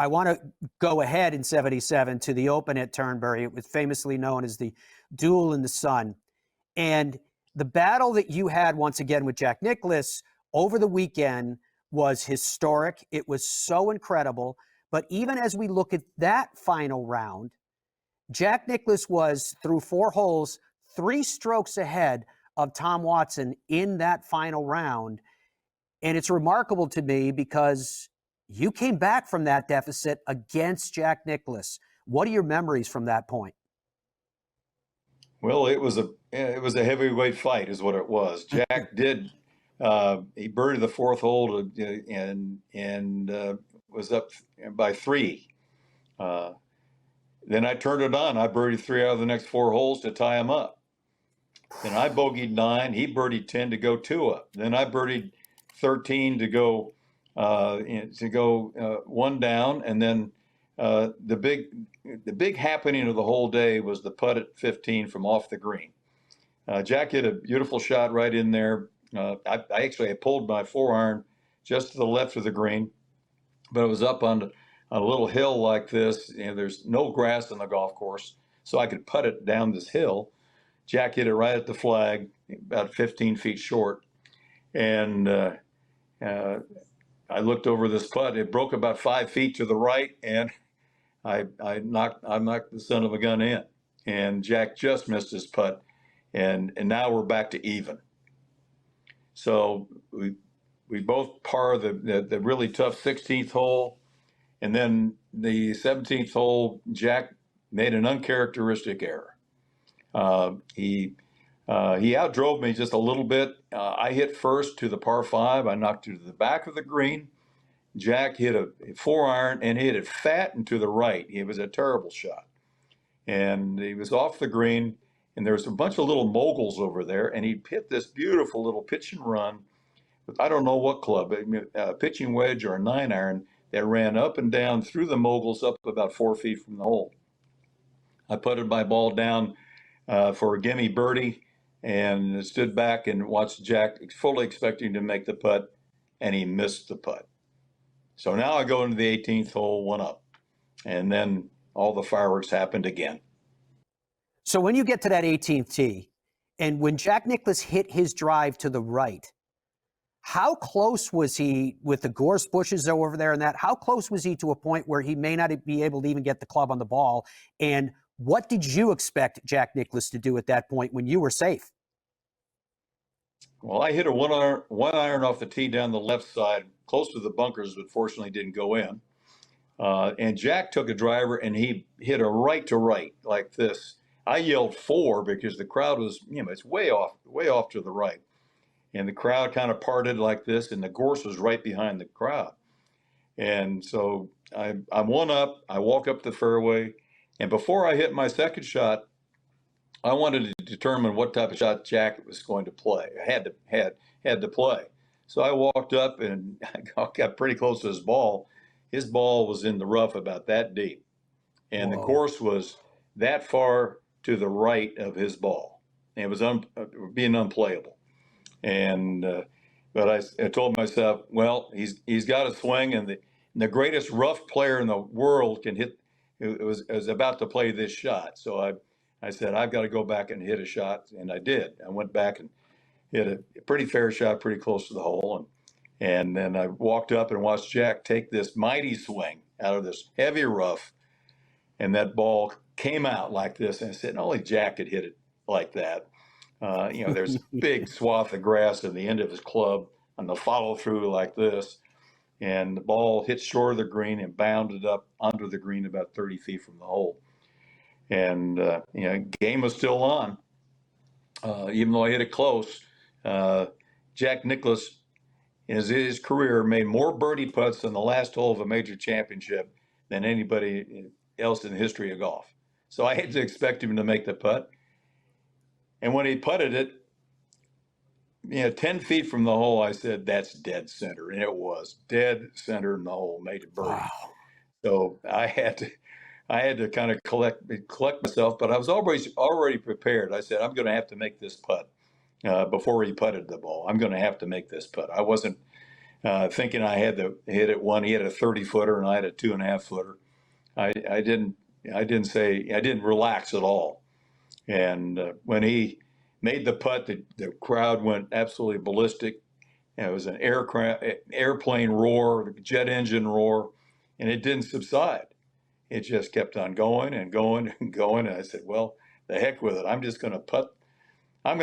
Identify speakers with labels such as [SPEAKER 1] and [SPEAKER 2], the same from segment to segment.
[SPEAKER 1] I want to go ahead in 77 to the Open at Turnberry. It was famously known as the Duel in the Sun. And the battle that you had once again with Jack Nicklaus over the weekend was historic. It was so incredible. But even as we look at that final round, Jack Nicklaus was, through 4 holes, 3 strokes ahead of Tom Watson in that final round. And it's remarkable to me because you came back from that deficit against Jack Nicklaus. What are your memories from that point?
[SPEAKER 2] Well, it was a heavyweight fight, is what it was. Jack did he birdied the 4th hole and was up by 3. Then I turned it on. I birdied 3 out of the next 4 holes to tie him up. Then I bogeyed 9. He birdied 10 to go 2 up. Then I birdied 13 to go 1 down. And then the big happening of the whole day was the putt at 15 from off the green. Jack hit a beautiful shot right in there. I pulled my 4-iron just to the left of the green, but it was up on a little hill like this. There's no grass on the golf course, so I could putt it down this hill. Jack hit it right at the flag, about 15 feet short. And I looked over this putt. It broke about 5 feet to the right, and I knocked the son of a gun in. And Jack just missed his putt. And now we're back to even. So we both par the really tough 16th hole. And then the 17th hole, Jack made an uncharacteristic error. He outdrove me just a little bit. I hit first to the par 5. I knocked it to the back of the green. Jack hit a 4-iron and hit it fat and to the right. It was a terrible shot. And he was off the green, and there was a bunch of little moguls over there, and he hit this beautiful little pitch and run with I don't know what club, a pitching wedge or a 9-iron that ran up and down through the moguls up about 4 feet from the hole. I putted my ball down for a gimme birdie and stood back and watched Jack, fully expecting to make the putt, and he missed the putt. So now I go into the 18th hole, 1 up, and then all the fireworks happened again.
[SPEAKER 1] So when you get to that 18th tee, and when Jack Nicklaus hit his drive to the right, how close was he with the gorse bushes over there and that? How close was he to a point where he may not be able to even get the club on the ball? And what did you expect Jack Nicklaus to do at that point when you were safe?
[SPEAKER 2] Well, I hit a 1-iron off the tee down the left side, close to the bunkers, but fortunately didn't go in. And Jack took a driver and he hit a right to right like this. I yelled 4 because the crowd was, it's way off to the right. And the crowd kind of parted like this, and the gorse was right behind the crowd. And so I'm 1 up. I walk up the fairway, and before I hit my second shot, I wanted to determine what type of shot Jack was going to play. I had to play. So I walked up and I got pretty close to his ball. His ball was in the rough about that deep, and
[SPEAKER 1] Whoa.
[SPEAKER 2] the course was that far to the right of his ball. And it was being unplayable. And but I told myself, well, he's got a swing, and the greatest rough player in the world can hit. It was about to play this shot, so I said I've got to go back and hit a shot, and I did. I went back and hit a pretty fair shot, pretty close to the hole, and then I walked up and watched Jack take this mighty swing out of this heavy rough, and that ball came out like this, and I said, only Jack could hit it like that. There's a big swath of grass at the end of his club on the follow through like this. And the ball hit short of the green and bounded up under the green about 30 feet from the hole. And, game was still on. Even though I hit it close, Jack Nicklaus, in his career, made more birdie putts in the last hole of a major championship than anybody else in the history of golf. So I had to expect him to make the putt. And when he putted it, 10 feet from the hole, I said, that's dead center. And it was dead center in the hole, made it birdie. Wow. So I had to kind of collect myself, but I was already prepared. I said, I'm going to have to make this putt before he putted the ball. I'm going to have to make this putt. I wasn't thinking I had to hit it one. He had a 30-footer and I had a 2.5-footer. I didn't relax at all. And when he made the putt, the crowd went absolutely ballistic. It was an airplane roar, jet engine roar, and it didn't subside. It just kept on going and going and going. And I said, well, the heck with it. I'm going to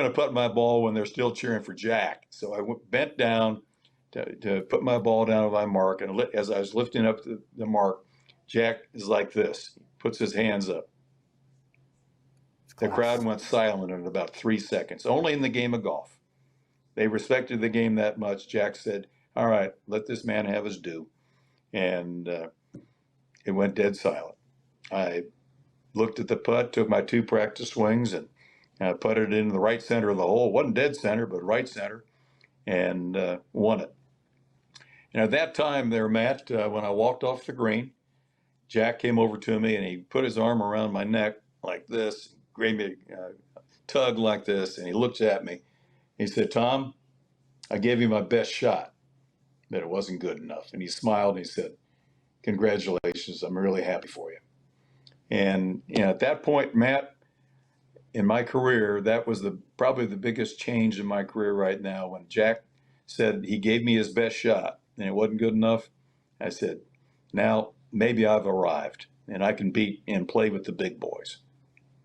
[SPEAKER 2] putt my ball when they're still cheering for Jack. So I bent down to put my ball down on my mark. And as I was lifting up the mark, Jack is like this. He puts his hands up. The crowd went silent in about 3 seconds, only in the game of golf. They respected the game that much. Jack said, all right, let this man have his due. And it went dead silent. I looked at the putt, took my 2 practice swings, and putted it in the right center of the hole. It wasn't dead center, but right center, and won it. And at that time there, Matt, when I walked off the green, Jack came over to me and he put his arm around my neck like this, gave me a tug like this, and he looked at me. He said, Tom, I gave you my best shot, but it wasn't good enough. And he smiled and he said, congratulations, I'm really happy for you. And at that point, Matt, in my career, that was probably the biggest change in my career right now. When Jack said he gave me his best shot and it wasn't good enough, I said, now maybe I've arrived and I can beat and play with the big boys.